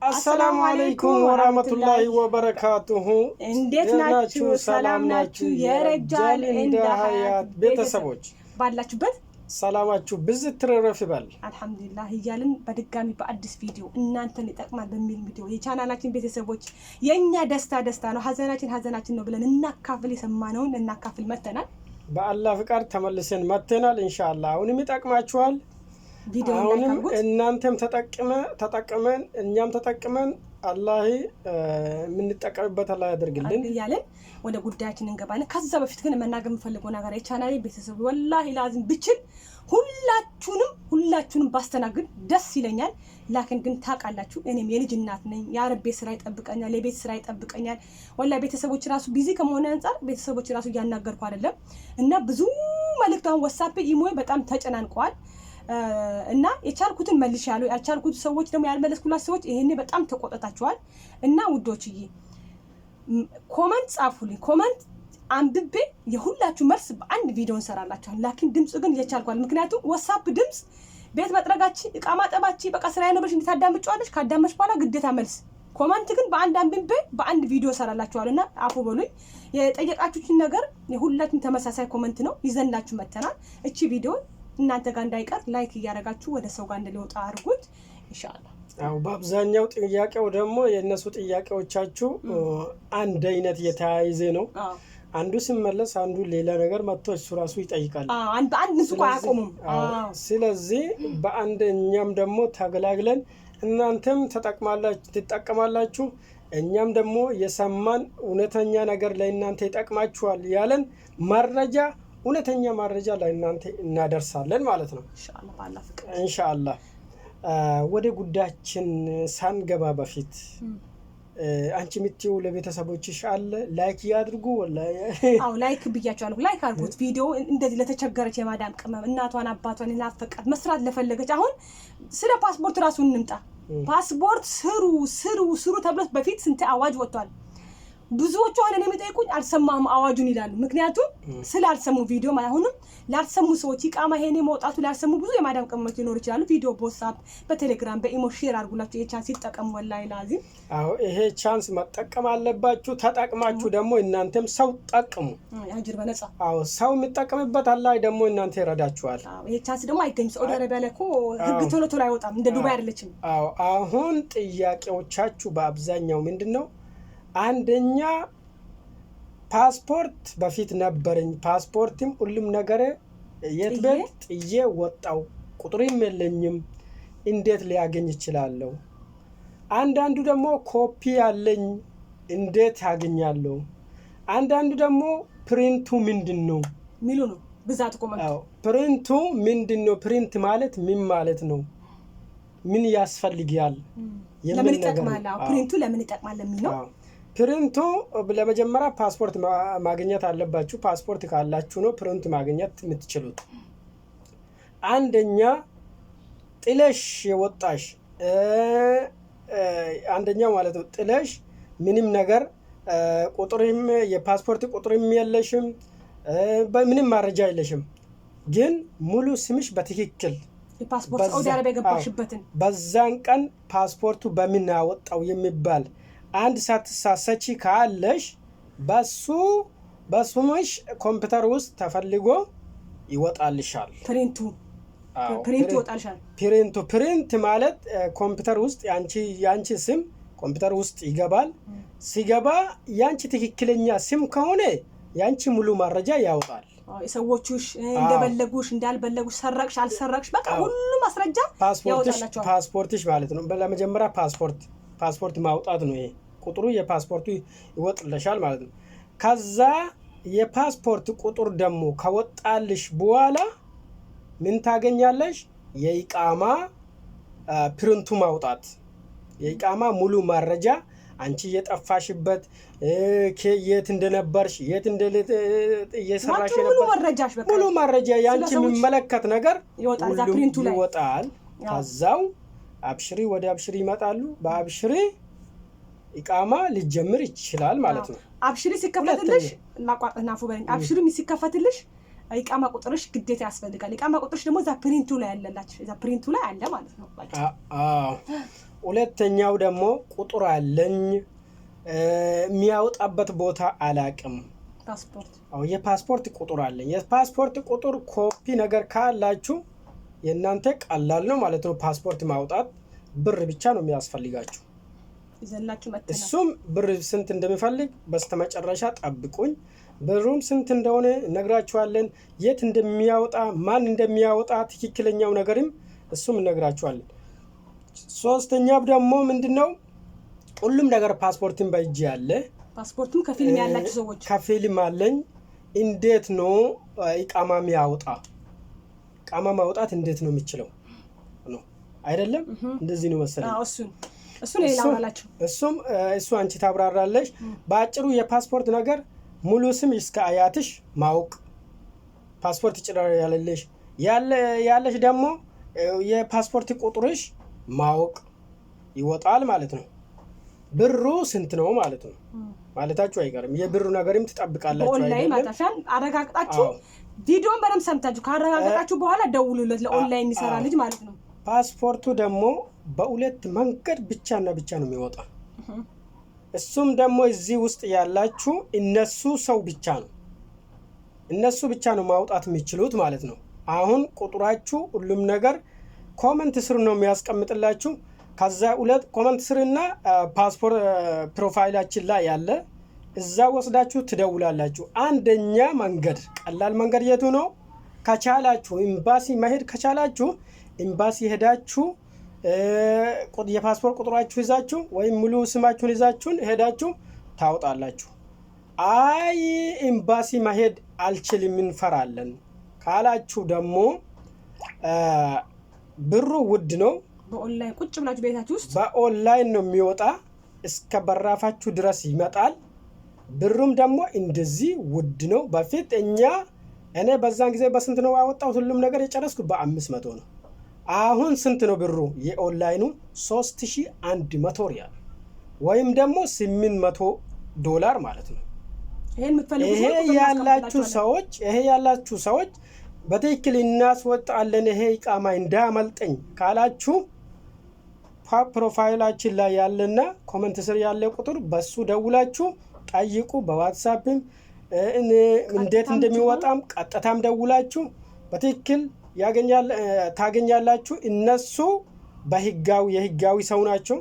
السلام عليكم ورحمة الله وبركاته. እንዴት ናችሁ? ሰላም ናችሁ? የረጃል እንደ ሀያት ቤተሰቦች ባላችሁበት ሰላማችሁ ብዝት ትረፍ ይበል። አልহামዱሊላህ እያልን በድጋሚ በአዲስ ቪዲዮ እናንተን ይጠቅማል በሚል ቪዲዮ የቻናላችን ቤተሰቦች የኛ ደስታ ነው፣ ሀዘናችን ነው ብለን እናካፍል፣ የሰማነውን እናካፍል መተናል። በአላህ ፍቃድ ተመልሰን መተናል። ኢንሻአላህ አሁንም ይጠቅማችኋል። አሁንም እናንተም ተጠቅመን እኛም ተጠቅመን አላህ ምን ተጠቀምበት አላህ ያደርግልን እያለን ወደ ጉዳያችን እንገባለን። ከዛ በፊት ግን መናገር የምፈልገው ነገር የቻናሌ ቤተሰብ ወላሂ ላዝም ብችል ሁላችሁንም ባስተናግድ ደስ ይለኛል። ላኪን ግን ታውቃላችሁ እኔም የልጅ እናት ነኝ። የአረብ ስራ ይጠብቀኛል፣ የቤት ስራ ይጠብቀኛል። ወላሂ ቤተሰቦች ራሱ ቢዚ ከመሆነ አንፃር ቤተሰቦች ራሱ እያናገርኩ አይደለም እና ብዙ መልእክታን WhatsApp ኢሞ በጣም ተጨናንቀዋል እና የቻልኩትን መልሻለሁ። ያልቻልኩት ሰዎች ደግሞ ያልመለስኩላችሁ ሰዎች ይሄኔ በጣም ተቆጣጣችኋል እና ውዶችዬ ኮሜንት ጻፉልኝ። ኮሜንት አንብቤ የሁላችሁ መልስ በአንድ ቪዲዮ እንሰራላችኋል። ላኪን ድምጽ ግን እየቻልኳል። ምክንያቱም WhatsApp ድምጽ ቤት መጥረጋቺ እቃ ማጠባቺ በቃ ስራዬ ነው ብለሽ እንድታዳምጪዋለሽ። ካዳመሽ በኋላ ግዴታ መልስ። ኮሜንት ግን በአንድ አንብቤ በአንድ ቪዲዮ እንሰራላችኋልና አፉ በሉኝ። የጠየቃችሁኝ ነገር የሁላችሁም ተመሳሳይ ኮሜንት ነው ይዘንላችሁ መተናል። እቺ ቪዲዮ እናንተ ጋር እንዳይቀር ላይክ እያደረጋችሁ ወደ ሰው ጋር እንዲወጣ አድርጉት ኢንሻአላህ። አው በአብዛኛው ጥያቄው ደግሞ የነሱ ጥያቄዎቻችሁ አንድ አይነት የተያይዘ ነው። አንዱ ሲመለስ አንዱ ሌላ ነገር መጥቶ እሱ ራሱ ይጠይቃል። አንድ ንሱቅ አያቆሙም። ስለዚህ በአንደኛም ደግሞ ተገላግለን እናንተም ተጠቅማላችሁ እኛም ደግሞ የሰማን እውነተኛ ነገር ለእናንተ ይጠቅማችኋል ያለን መረጃ እውነተኛ መረጃ ለእናንተ እናደርሳለን ማለት ነው ኢንሻአላህ ባላ ፍቅር ኢንሻአላህ። ወደ ጉዳያችን ሳንገባ በፊት አንቺ ምትዩ ለቤተሰቦችሽ አለ ላይክ ያድርጉ። ወላሂ አው ላይክ ብያቻለሁ። ላይክ አድርጉት። ቪዲዮ እንደዚህ ለተቸገረች የማዳም ቅመም እናቷን አባቷን እናፈቃት መስራት ለፈለገች አሁን ስለ ፓስፖርት ራሱ እንምጣ። ፓስፖርት ስሩ ተብሎት በፊት ስንት አዋጅ ወጥቷል። ብዙዎቹ አሁን የሚጠይቁኝ አልሰማህም አዋጁን ይላሉ። ምክንያቱም ስላልሰሙ ቪዲዮ ማይሆንም ላልሰሙ ሰዎች ይቃማ ሄኔ መውጣቱ ላልሰሙ ብዙ የማዳም ቅመሞች ሊኖር ይችላሉ። ቪዲዮ በWhatsApp በቴሌግራም በኢሞ ሼር አድርጉላችሁ የቻንስ ይጠቀሙ። ወላሂ ላዚም አዎ ይሄ ቻንስ መጠቀም አለባችሁ። ተጠቅማችሁ ደግሞ እናንተም ሰው ጠቅሙ። አጅር በነጻ አዎ ሰው የሚጠቀምበት አላህ ደግሞ እናንተ ይረዳችኋል። አዎ ይሄ ቻንስ ደግሞ አይገኝም። ሳውዲ አረቢያ ላይ እኮ ህግ ቶሎ አይወጣም እንደ ዱባይ አይደለችም። አዎ አሁን ጥያቄዎቻችሁ በአብዛኛው ምንድነው? አንደኛ ፓስፖርት በፊት ነበረኝ፣ ፓስፖርትም ሁሉም ነገር የት ቤት ጥዬ ወጣው፣ ቁጥርም የለኝም፣ እንዴት ሊያገኝ ይችላልው? አንዳንዱ ደግሞ ኮፒ ያለኝ እንዴት ያገኛለሁ? አንዳንዱ ደግሞ ፕሪንቱ ምንድነው ሚሉ ነው ብዛት ኮመንት። አዎ ፕሪንቱ ምንድነው? ፕሪንት ማለት ምን ማለት ነው? ምን ያስፈልጋል? ለምን ይጠቅማል? ፕሪንቱ ለምን ይጠቅማል ለሚለው ፕሪንቱ ለመጀመሪያ ፓስፖርት ማግኘት አለባችሁ። ፓስፖርት ካላችሁ ነው ፕሪንት ማግኘት የምትችሉት። አንደኛ ጥለሽ የወጣሽ አንደኛው ማለት ነው ጥለሽ ምንም ነገር ቁጥርም የፓስፖርት ቁጥርም የለሽም፣ በምንም መረጃ የለሽም፣ ግን ሙሉ ስምሽ በትክክል የፓስፖርት ሳውዲ አረቢያ ገባሽበትን በዛን ቀን ፓስፖርቱ በምን ያወጣው የሚባል አንድ ሳትሳሳቺ ካለሽ በሱምሽ ኮምፒውተር ውስጥ ተፈልጎ ይወጣልሻል። ፕሪንቱ ይወጣልሻል። ፕሪንት ማለት ኮምፒውተር ውስጥ ያንቺ ስም ኮምፒውተር ውስጥ ይገባል። ሲገባ ያንቺ ትክክለኛ ስም ከሆነ ያንቺ ሙሉ መረጃ ያወጣል። የሰዎቹሽ እንደበለጉሽ እንዳልበለጉሽ ሰረቅሽ አልሰረቅሽ በቃ ሁሉ ማስረጃ ያወጣላችኋል። ፓስፖርትሽ ማለት ነው። ለመጀመሪያ ፓስፖርት ማውጣት ነው። ይሄ ቁጥሩ የፓስፖርቱ ይወጥልሻል ማለት ነው። ከዛ የፓስፖርት ቁጥር ደግሞ ከወጣልሽ በኋላ ምን ታገኛለሽ? የኢቃማ ፕሪንቱ ማውጣት፣ የኢቃማ ሙሉ መረጃ አንቺ የጠፋሽበት የት እንደነበርሽ የት እየሰራሽ ነበር ሙሉ መረጃ ያንቺ የሚመለከት ነገር ይወጣል። ከዛው አብሽሪ ወደ አብሽሪ ይመጣሉ። በአብሽሪ ኢቃማ ሊጀምር ይችላል ማለት ነው። አብሽሪ ሲከፈትልሽ ማቋጥና ፉበኝ አብሽሪ ሲከፈትልሽ ኢቃማ ቁጥርሽ ግዴታ ያስፈልጋል። ኢቃማ ቁጥርሽ ደግሞ ዛ ፕሪንቱ ላይ ያለላችሁ ዛ ፕሪንቱ ላይ አለ ማለት ነው። ሁለተኛው ደግሞ ቁጥር አለኝ የሚያወጣበት ቦታ አላቅም። ፓስፖርት የፓስፖርት ቁጥር አለኝ። የፓስፖርት ቁጥር ኮፒ ነገር ካላችሁ የእናንተ ቀላል ነው ማለት ነው። ፓስፖርት ማውጣት ብር ብቻ ነው የሚያስፈልጋችሁ። ይዘላችሁ መጥተናል። እሱም ብር ስንት እንደሚፈልግ በስተመጨረሻ ጠብቁኝ። ብሩም ስንት እንደሆነ እነግራችኋለን። የት እንደሚያወጣ ማን እንደሚያወጣ ትክክለኛው ነገርም እሱም እነግራችኋለን። ሶስተኛው ደግሞ ምንድነው ሁሉም ነገር ፓስፖርትን በእጅ ያለ ፓስፖርቱም ከፊልም ያላችሁ ሰዎች ከፊልም አለኝ። እንዴት ነው ኢቃማ የሚያወጣ? ኢቃማ ማውጣት እንዴት ነው የሚችለው ነው አይደለም? እንደዚህ ነው መሰለኝ። አዎ እሱን ይላላችሁ። እሱ አንቺ ታብራራለሽ። በአጭሩ የፓስፖርት ነገር ሙሉ ስም እስከ አያትሽ ማወቅ፣ ፓስፖርት ጭራር ያለሽ ደግሞ የፓስፖርት ቁጥርሽ ማወቅ ይወጣል ማለት ነው። ብሩ ስንት ነው ማለት ነው ማለታችሁ አይቀርም። የብሩ ነገርም ትጠብቃላችሁ ኦንላይን ማታሻን አረጋግጣችሁ ቪዲዮን በደምብ ሰምታችሁ ካረጋግጣችሁ በኋላ ደውሉለት ለኦንላይን የሚሰራ ልጅ ማለት ነው። ፓስፖርቱ ደግሞ በሁለት መንገድ ብቻና ብቻ ነው የሚወጣ። እሱም ደግሞ እዚህ ውስጥ ያላችሁ እነሱ ብቻ ነው ማውጣት የሚችሉት ማለት ነው። አሁን ቁጥራችሁ ሁሉም ነገር ኮመንት ስር ነው የሚያስቀምጥላችሁ። ከዛ ሁለት ኮመንት ስርና ፓስፖርት ፕሮፋይላችን ላይ ያለ እዛ ወስዳችሁ ትደውላላችሁ። አንደኛ መንገድ ቀላል መንገድ የቱ ነው? ከቻላችሁ ኤምባሲ መሄድ ከቻላችሁ ኤምባሲ ሄዳችሁ የፓስፖርት ቁጥራችሁ ይዛችሁ ወይም ሙሉ ስማችሁን ይዛችሁን ሄዳችሁ ታውጣላችሁ። አይ ኤምባሲ መሄድ አልችልም እንፈራለን ካላችሁ ደግሞ ብሩ ውድ ነው። በኦንላይን ቁጭ ብላችሁ ቤታችሁ ውስጥ በኦንላይን ነው የሚወጣ። እስከ በራፋችሁ ድረስ ይመጣል። ብሩም ደግሞ እንደዚህ ውድ ነው። በፊት እኔ በዛን ጊዜ በስንት ነው ያወጣሁት? ሁሉም ነገር የጨረስኩ በ500 ነው። አሁን ስንት ነው ብሩ? የኦንላይኑ 3100 ሪያል ወይም ደግሞ $800 ማለት ነው። ይሄ ያላችሁ ሰዎች በትክክል እናስወጣለን ይሄ ኢቃማ እንዳመልጠኝ ካላችሁ ፕሮፋይላችን ላይ ያለና ኮሜንት ስር ያለ ቁጥር በሱ ደውላችሁ ጠይቁ። በዋትስአፕም እንዴት እንደሚወጣም ቀጥታም ደውላችሁ በትክክል ታገኛላችሁ። እነሱ የህጋዊ ሰው ናቸው።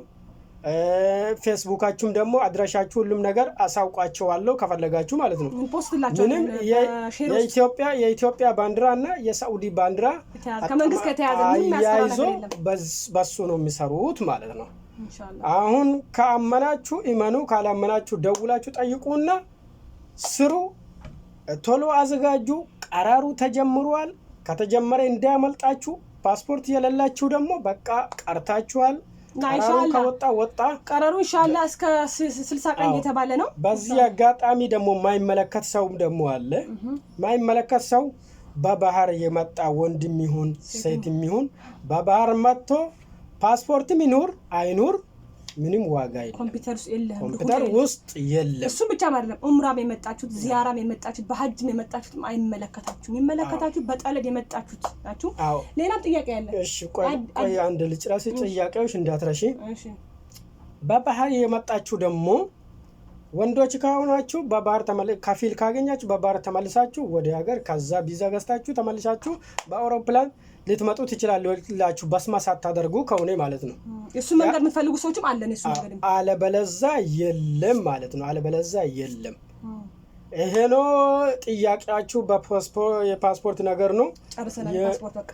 ፌስቡካችሁም ደግሞ አድራሻችሁ ሁሉም ነገር አሳውቃቸዋለሁ ከፈለጋችሁ ማለት ነው። ምንም የኢትዮጵያ ባንዲራ እና የሳዑዲ ባንዲራ ከመንግስት ከተያዘ ያይዞ በሱ ነው የሚሰሩት ማለት ነው። አሁን ከአመናችሁ ኢመኑ፣ ካላመናችሁ ደውላችሁ ጠይቁና ስሩ። ቶሎ አዘጋጁ። ቀራሩ ተጀምሯል። ከተጀመረ እንዳያመልጣችሁ። ፓስፖርት የሌላችሁ ደግሞ በቃ ቀርታችኋል። ወጣ ቀረሩ ኢንሻአላህ እስከ 60 ቀን የተባለ ነው። በዚህ አጋጣሚ ደግሞ ማይመለከት ሰው ደግሞ አለ። ማይመለከት ሰው በባህር የመጣ ወንድም ይሁን ሴትም ይሁን በባህር መጥቶ ፓስፖርትም ይኑር አይኑር ምንም ዋጋ የለም። ኮምፒውተር ውስጥ የለም። እሱ ብቻ አይደለም። ኡምራም የመጣችሁት ዚያራም የመጣችሁት በሐጅም የመጣችሁት አይመለከታችሁም። የሚመለከታችሁ በጠለብ የመጣችሁት ናችሁ። ሌላም ጥያቄ ያለ። እሺ ቆይ አንድ ልጭራስ ጥያቄዎች እንዳትረሺ። እሺ በባህር የመጣችሁ ደግሞ ወንዶች ከሆናችሁ በባህር ከፊል ካገኛችሁ በባህር ተመልሳችሁ ወደ ሀገር ከዛ ቪዛ ገዝታችሁ ተመልሳችሁ በአውሮፕላን ልትመጡ ትችላላችሁ። በስማ ሳታደርጉ ከሆነ ማለት ነው። እሱ መንገድ የምትፈልጉ ሰዎችም አለን። እሱ መንገድ አለበለዛ የለም ማለት ነው። አለበለዛ የለም። ይሄ ነው ጥያቄያችሁ። የፓስፖርት ነገር ነው። ጨርሰናል። ፓስፖርት በቃ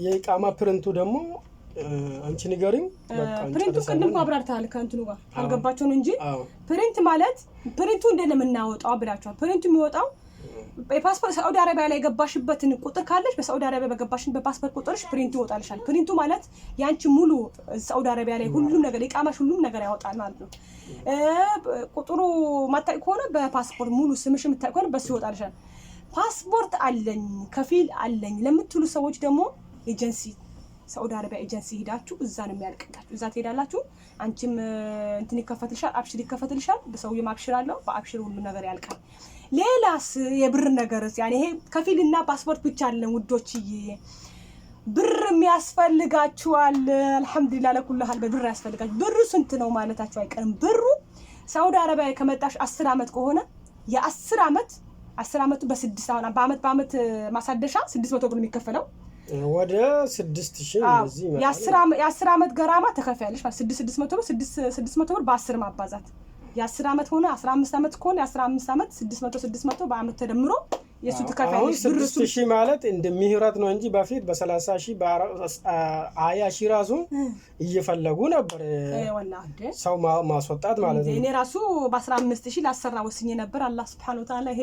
የኢቃማ ፕሪንቱ ደግሞ አንቺ ንገሪኝ። ፕሪንቱ ቅድም አብራርተሃል ከእንትኑ ጋር አልገባቸው ነው እንጂ ፕሪንት ማለት ፕሪንቱ እንደምናወጣው ብላችኋል። ፕሪንቱ የሚወጣው በፓስፖርት ሳውዲ አረቢያ ላይ የገባሽበትን ቁጥር ካለሽ በሳውዲ አረቢያ በገባሽን በፓስፖርት ቁጥርሽ ፕሪንቱ ይወጣልሻል። ፕሪንቱ ማለት ያንቺ ሙሉ ሳውዲ አረቢያ ላይ ሁሉም ነገር ኢቃማሽ ሁሉም ነገር ያወጣል ማለት ነው። ቁጥሩ ማታውቂ ከሆነ በፓስፖርት ሙሉ ስምሽ የምታውቂ ከሆነ በሱ ይወጣልሻል። ፓስፖርት አለኝ ከፊል አለኝ ለምትሉ ሰዎች ደግሞ ኤጀንሲ ሳውዲ አረቢያ ኤጀንሲ ሄዳችሁ እዛ ነው የሚያልቅላችሁ። እዛ ትሄዳላችሁ። አንቺም እንትን ይከፈትልሻል፣ አብሽር ይከፈትልሻል። በሰውዬም አብሽር አለው። በአብሽር ሁሉ ነገር ያልቃል። ሌላስ የብር ነገርስ ያኔ ይሄ ከፊልና ፓስፖርት ብቻ አይደለም ውዶችዬ። ብርም ያስፈልጋችኋል። አልহামዱሊላህ ለኩል ሐል ብር ያስፈልጋችሁ። ብሩ ስንት ነው ማለታችሁ አይቀርም። ብሩ ሳውዲ አረቢያ ከመጣሽ 10 አመት ከሆነ የ10 አመቱ በ6 አሁን በአመት ማሳደሻ 600 ብር የሚከፈለው ወደ 6000 እንደዚህ ማለት የ10 አመት ገራማ ተከፋያለሽ ማለት 600 ብር በ10 ማባዛት የ10 አመት ሆነ 15 አመት ከሆነ የ15 አመት 600 በአመት ተደምሮ የሱ ተከፋያለሽ። ብር 6000 ማለት እንደ ምህረት ነው እንጂ በፊት በ30000 በ20000 ራሱ እየፈለጉ ነበር ሰው ማስወጣት ማለት ነው። እኔ ራሱ በ15000 ላሰራ ወስኜ ነበር። አላህ Subhanahu Wa Ta'ala ይሄ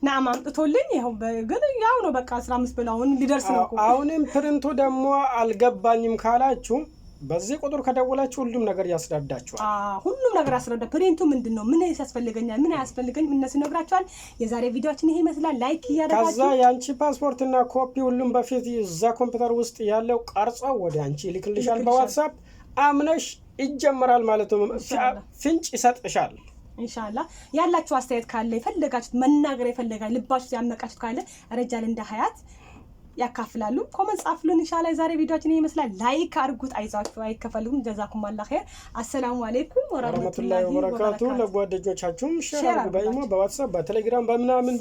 ናም አምጥቶልኝ ይሄው ግን ያው ነው በቃ 15 ብላውን ሊደርስ ነው። አሁንም ፕሪንቱ ደግሞ አልገባኝም ካላችሁ በዚህ ቁጥር ከደወላችሁ ሁሉም ነገር ያስረዳችኋል። ሁሉም ነገር ያስረዳ። ፕሪንቱ ምንድነው? ምን ያስፈልገኛል? ምን ያስፈልገኝ? እነሱ ነግራችኋል። የዛሬ ቪዲዮአችን ይሄ ይመስላል። ላይክ ያደርጋችሁ። ከዛ ያንቺ ፓስፖርትና ኮፒ ሁሉም በፊት እዛ ኮምፒውተር ውስጥ ያለው ቀርጸው ወደ አንቺ ልክልሻል። በዋትስአፕ አምነሽ ይጀምራል ማለት ነው። ፍንጭ ይሰጥሻል። ኢንሻአላህ ያላችሁ አስተያየት ካለ የፈለጋችሁት መናገር የፈለጋችሁ ልባችሁ ያመቃችሁት ካለ ረጃል እንደ ሀያት ያካፍላሉ። ኮሜንት ጻፉልን። ኢንሻአላህ የዛሬ ቪዲዮአችን ይሄ ይመስላል። ላይክ አድርጉት። አይዛችሁ አይከፈልም። ጀዛኩም አላህ ኸይር። አሰላሙ አለይኩም ወራህመቱላሂ ወበረካቱ። ለጓደኞቻችሁም ሼር አድርጉ። በኢሞ በዋትስአፕ በቴሌግራም በምናምን